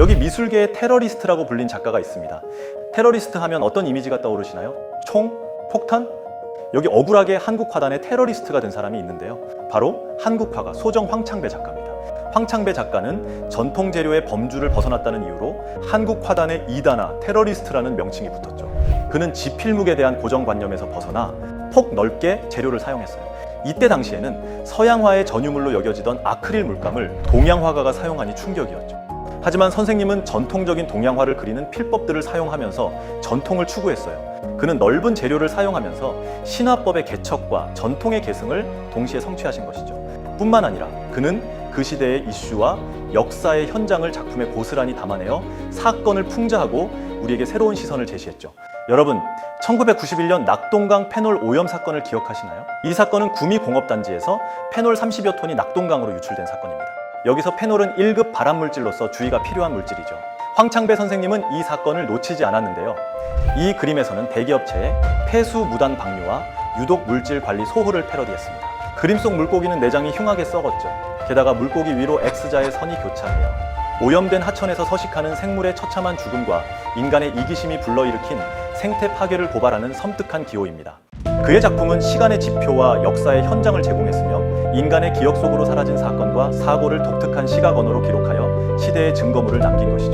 여기 미술계의 테러리스트라고 불린 작가가 있습니다. 테러리스트 하면 어떤 이미지가 떠오르시나요? 총? 폭탄? 여기 억울하게 한국화단의 테러리스트가 된 사람이 있는데요. 바로 한국화가 소정 황창배 작가입니다. 황창배 작가는 전통 재료의 범주를 벗어났다는 이유로 한국화단의 이단아 테러리스트라는 명칭이 붙었죠. 그는 지필묵에 대한 고정관념에서 벗어나 폭넓게 재료를 사용했어요. 이때 당시에는 서양화의 전유물로 여겨지던 아크릴 물감을 동양화가가 사용하니 충격이었죠. 하지만 선생님은 전통적인 동양화를 그리는 필법들을 사용하면서 전통을 추구했어요. 그는 넓은 재료를 사용하면서 신화법의 개척과 전통의 계승을 동시에 성취하신 것이죠. 뿐만 아니라 그는 그 시대의 이슈와 역사의 현장을 작품에 고스란히 담아내어 사건을 풍자하고 우리에게 새로운 시선을 제시했죠. 여러분, 1991년 낙동강 페놀 오염 사건을 기억하시나요? 이 사건은 구미공업단지에서 페놀 30여 톤이 낙동강으로 유출된 사건입니다. 여기서 페놀은 1급 발암물질로서 주의가 필요한 물질이죠. 황창배 선생님은 이 사건을 놓치지 않았는데요. 이 그림에서는 대기업체의 폐수 무단 방류와 유독 물질 관리 소홀을 패러디했습니다. 그림 속 물고기는 내장이 흉하게 썩었죠. 게다가 물고기 위로 X자의 선이 교차해요. 오염된 하천에서 서식하는 생물의 처참한 죽음과 인간의 이기심이 불러일으킨 생태 파괴를 고발하는 섬뜩한 기호입니다. 그의 작품은 시간의 지표와 역사의 현장을 제공했으며 인간의 기억 속으로 사라진 사건과 사고를 독특한 시각 언어로 기록하여 시대의 증거물을 남긴 것이죠.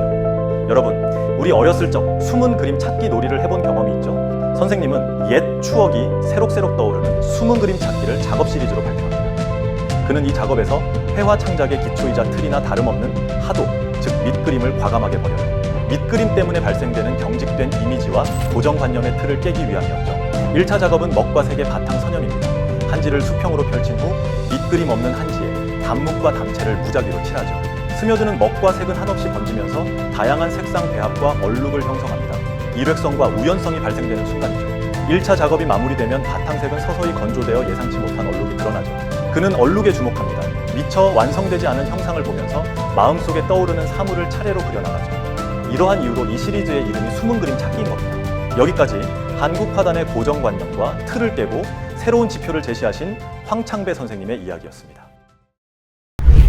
여러분, 우리 어렸을 적 숨은 그림 찾기 놀이를 해본 경험이 있죠? 선생님은 옛 추억이 새록새록 떠오르는 숨은 그림 찾기를 작업 시리즈로 발표합니다. 그는 이 작업에서 회화 창작의 기초이자 틀이나 다름없는 하도, 즉 밑그림을 과감하게 버려요. 밑그림 때문에 발생되는 경직된 이미지와 고정관념의 틀을 깨기 위함이었죠. 1차 작업은 먹과 색의 바탕 선염입니다. 한지를 수평으로 펼친 후 밑그림 없는 한지에 단묵과 담채를 무작위로 칠하죠. 스며드는 먹과 색은 한없이 번지면서 다양한 색상 배합과 얼룩을 형성합니다. 일획성과 우연성이 발생되는 순간이죠. 1차 작업이 마무리되면 바탕색은 서서히 건조되어 예상치 못한 얼룩이 드러나죠. 그는 얼룩에 주목합니다. 미처 완성되지 않은 형상을 보면서 마음속에 떠오르는 사물을 차례로 그려나가죠. 이러한 이유로 이 시리즈의 이름이 숨은 그림 찾기인 겁니다. 여기까지 한국화단의 고정관념과 틀을 깨고 새로운 지표를 제시하신 황창배 선생님의 이야기였습니다.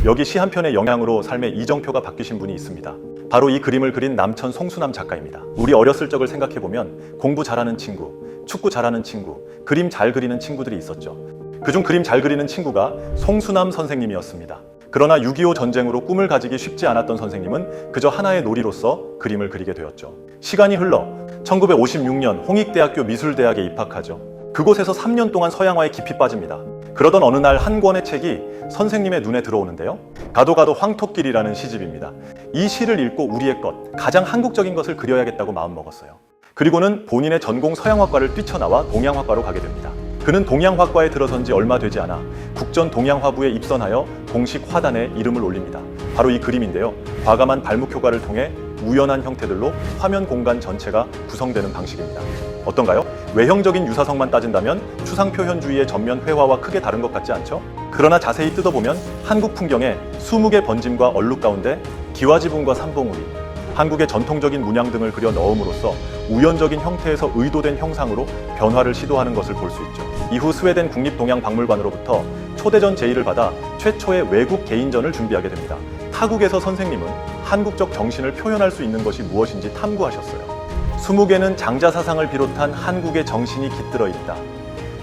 여기 시 한 편의 영향으로 삶의 이정표가 바뀌신 분이 있습니다. 바로 이 그림을 그린 남천 송수남 작가입니다. 우리 어렸을 적을 생각해보면 공부 잘하는 친구, 축구 잘하는 친구, 그림 잘 그리는 친구들이 있었죠. 그중 그림 잘 그리는 친구가 송수남 선생님이었습니다. 그러나 6.25 전쟁으로 꿈을 가지기 쉽지 않았던 선생님은 그저 하나의 놀이로서 그림을 그리게 되었죠. 시간이 흘러 1956년 홍익대학교 미술대학에 입학하죠. 그곳에서 3년 동안 서양화에 깊이 빠집니다. 그러던 어느 날 한 권의 책이 선생님의 눈에 들어오는데요. 가도 가도 황토길이라는 시집입니다. 이 시를 읽고 우리의 것, 가장 한국적인 것을 그려야겠다고 마음먹었어요. 그리고는 본인의 전공 서양화과를 뛰쳐나와 동양화과로 가게 됩니다. 그는 동양화과에 들어선 지 얼마 되지 않아 국전 동양화부에 입선하여 공식 화단에 이름을 올립니다. 바로 이 그림인데요. 과감한 발목 효과를 통해 우연한 형태들로 화면 공간 전체가 구성되는 방식입니다. 어떤가요? 외형적인 유사성만 따진다면 추상표현주의의 전면 회화와 크게 다른 것 같지 않죠? 그러나 자세히 뜯어보면 한국 풍경의 20개 번짐과 얼룩 가운데 기와지붕과 삼봉우리, 한국의 전통적인 문양 등을 그려 넣음으로써 우연적인 형태에서 의도된 형상으로 변화를 시도하는 것을 볼 수 있죠. 이후 스웨덴 국립동양박물관으로부터 초대전 제의를 받아 최초의 외국 개인전을 준비하게 됩니다. 타국에서 선생님은 한국적 정신을 표현할 수 있는 것이 무엇인지 탐구하셨어요. 20개는 장자사상을 비롯한 한국의 정신이 깃들어 있다.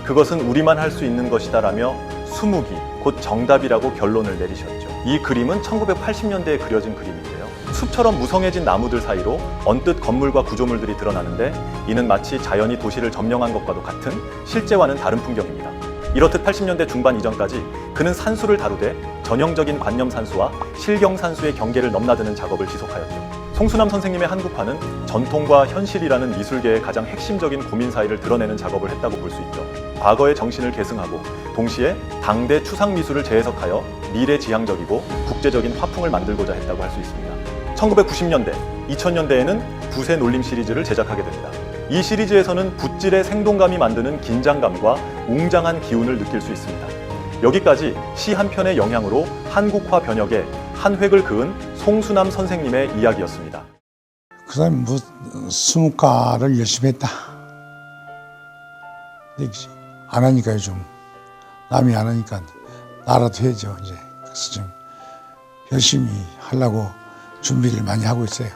그것은 우리만 할 수 있는 것이다 라며 20기, 곧 정답이라고 결론을 내리셨죠. 이 그림은 1980년대에 그려진 그림인데요. 숲처럼 무성해진 나무들 사이로 언뜻 건물과 구조물들이 드러나는데 이는 마치 자연이 도시를 점령한 것과도 같은 실제와는 다른 풍경입니다. 이렇듯 80년대 중반 이전까지 그는 산수를 다루되 전형적인 관념 산수와 실경 산수의 경계를 넘나드는 작업을 지속하였죠. 송수남 선생님의 한국화는 전통과 현실이라는 미술계의 가장 핵심적인 고민 사이를 드러내는 작업을 했다고 볼 수 있죠. 과거의 정신을 계승하고 동시에 당대 추상 미술을 재해석하여 미래지향적이고 국제적인 화풍을 만들고자 했다고 할 수 있습니다. 1990년대, 2000년대에는 붓의 놀림 시리즈를 제작하게 됩니다. 이 시리즈에서는 붓질의 생동감이 만드는 긴장감과 웅장한 기운을 느낄 수 있습니다. 여기까지 시 한 편의 영향으로 한국화 변혁에 한 획을 그은 송수남 선생님의 이야기였습니다. 그 사람이 뭐 수묵가를 열심히 했다. 안 하니까 요즘 남이 안 하니까 나라도 해야죠 이제. 그래서 좀 열심히 하려고 준비를 많이 하고 있어요.